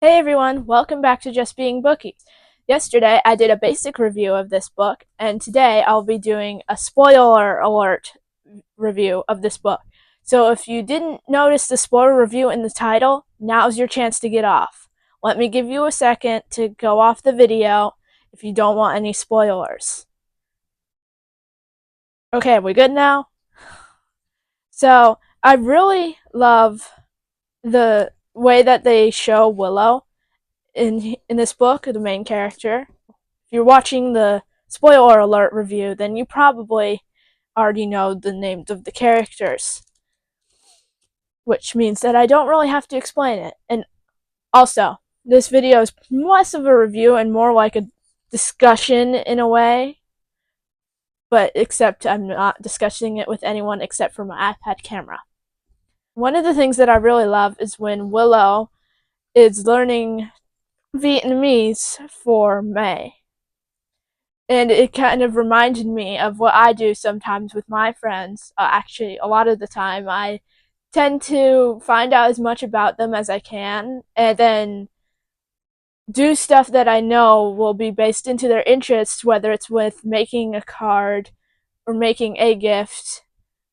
Hey everyone, welcome back to Just Being Bookies. Yesterday I did a basic review of this book, and today I'll be doing a spoiler alert review of this book. So if you didn't notice the spoiler review in the title, now's your chance to get off. Let me give you a second to go off the video if you don't want any spoilers. Okay, we good now? So I really love the way that they show Willow in this book, the main character. If you're watching the spoiler alert review, then you probably already know the names of the characters, which means that I don't really have to explain it. And also, this video is less of a review and more like a discussion in a way, but except I'm not discussing it with anyone except for my iPad camera. One of the things that I really love is when Willow is learning Vietnamese for May. And it kind of reminded me of what I do sometimes with my friends. Actually, a lot of the time, I tend to find out as much about them as I can, and then do stuff that I know will be based into their interests, whether it's with making a card, or making a gift,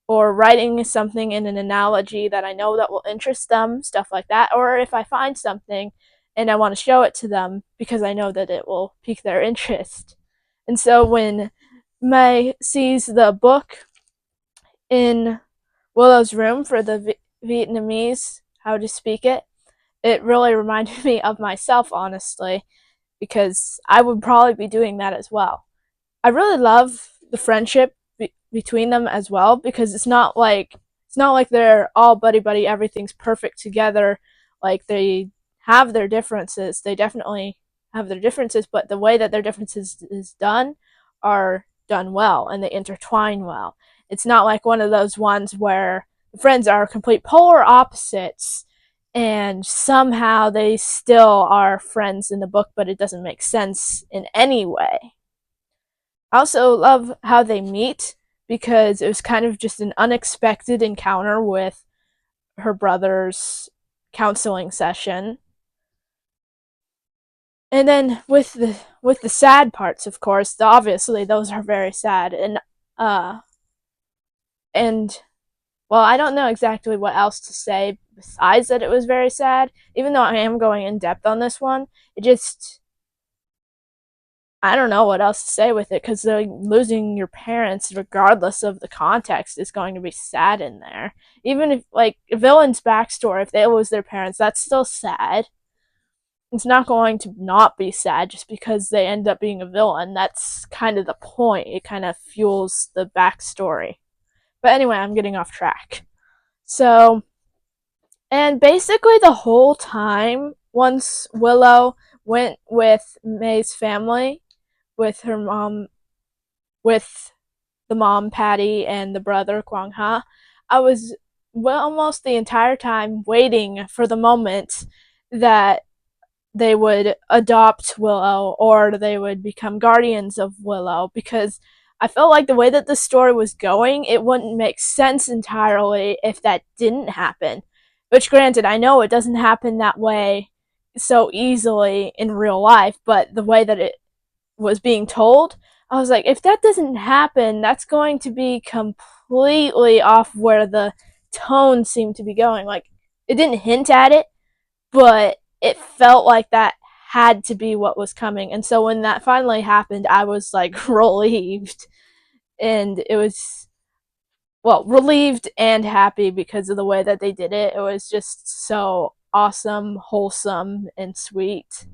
or writing something in an analogy that I know that will interest them, stuff like that. Or if I find something and I want to show it to them because I know that it will pique their interest. And so when May sees the book in Willow's room for the Vietnamese, how to speak it, it really reminded me of myself, honestly, because I would probably be doing that as well. I really love the friendship between them as well, because it's not like they're all buddy buddy, everything's perfect together. Like, they have their differences. They definitely have their differences, but the way that their differences is done are done well, and they intertwine well. It's not like one of those ones where the friends are complete polar opposites and somehow they still are friends in the book, but it doesn't make sense in any way. I also love how they meet, because it was kind of just an unexpected encounter with her brother's counseling session. And then with the sad parts, of course, obviously those are very sad, uh and well, I don't know exactly what else to say besides that it was very sad. Even though I am going in depth on this one, it just, I don't know what else to say with it, because losing your parents, regardless of the context, is going to be sad in there. Even if, like, a villain's backstory, if they lose their parents, that's still sad. It's not going to not be sad just because they end up being a villain. That's kind of the point. It kind of fuels the backstory. But anyway, I'm getting off track. So, and basically the whole time, once Willow went with May's family, with her mom, with the mom Patty and the brother Kwang Ha, I was, well, almost the entire time waiting for the moment that they would adopt Willow or they would become guardians of Willow, because I felt like the way that the story was going, it wouldn't make sense entirely if that didn't happen. Which, granted, I know it doesn't happen that way so easily in real life, but the way that it was being told, I was like, if that doesn't happen, that's going to be completely off where the tone seemed to be going. Like, it didn't hint at it, but it felt like that had to be what was coming. And so when that finally happened, I was like relieved. And it was, well, relieved and happy because of the way that they did it. It was just so awesome, wholesome, and sweet.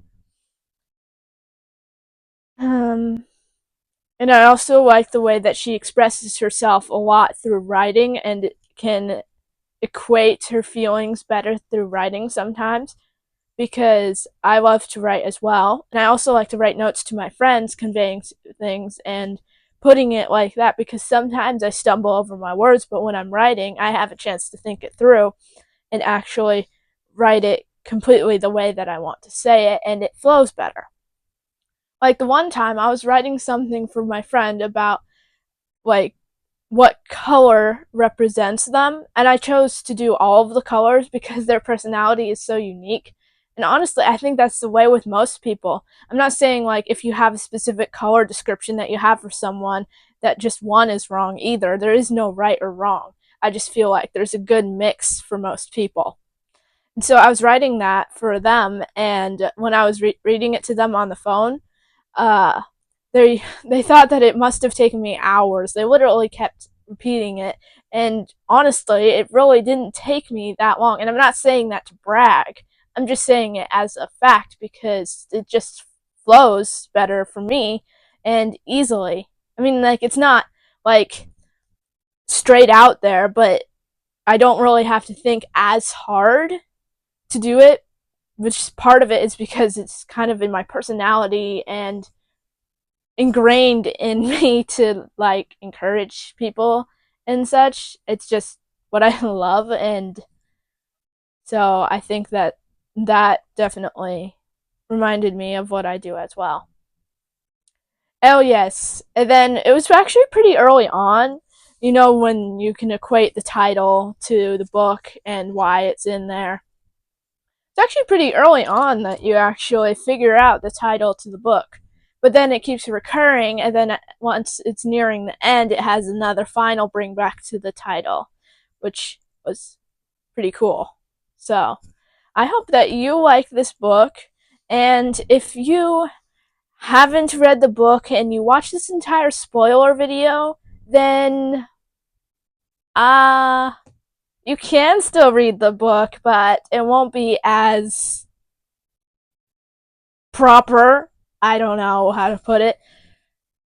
Um, and I also like the way that she expresses herself a lot through writing and can equate her feelings better through writing sometimes, because I love to write as well. And I also like to write notes to my friends, conveying things and putting it like that, because sometimes I stumble over my words, but when I'm writing, I have a chance to think it through and actually write it completely the way that I want to say it, and it flows better. Like, the one time I was writing something for my friend about, like, what color represents them, and I chose to do all of the colors because their personality is so unique. And honestly, I think that's the way with most people. I'm not saying like if you have a specific color description that you have for someone that just one is wrong either. There is no right or wrong. I just feel like there's a good mix for most people. And so I was writing that for them, and when I was reading it to them on the phone, uh, they thought that it must have taken me hours. They literally kept repeating it, and honestly, it really didn't take me that long. And I'm not saying that to brag. I'm just saying it as a fact because it just flows better for me and easily. I mean, like it's not like straight out there, but I don't really have to think as hard to do it, which part of it is because it's kind of in my personality and ingrained in me to like encourage people and such. It's just what I love, and so I think that that definitely reminded me of what I do as well. Oh yes, and then it was actually pretty early on. You know when you can equate the title to the book and why it's in there. It's actually pretty early on that you actually figure out the title to the book. But then it keeps recurring, and then once it's nearing the end, it has another final bring back to the title, which was pretty cool. So, I hope that you like this book, and if you haven't read the book and you watch this entire spoiler video, then uh you can still read the book, but it won't be as proper. I don't know how to put it.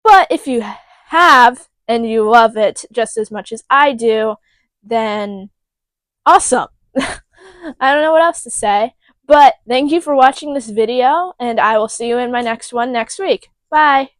But if you have and you love it just as much as I do, then awesome. I don't know what else to say. But thank you for watching this video, and I will see you in my next one next week. Bye.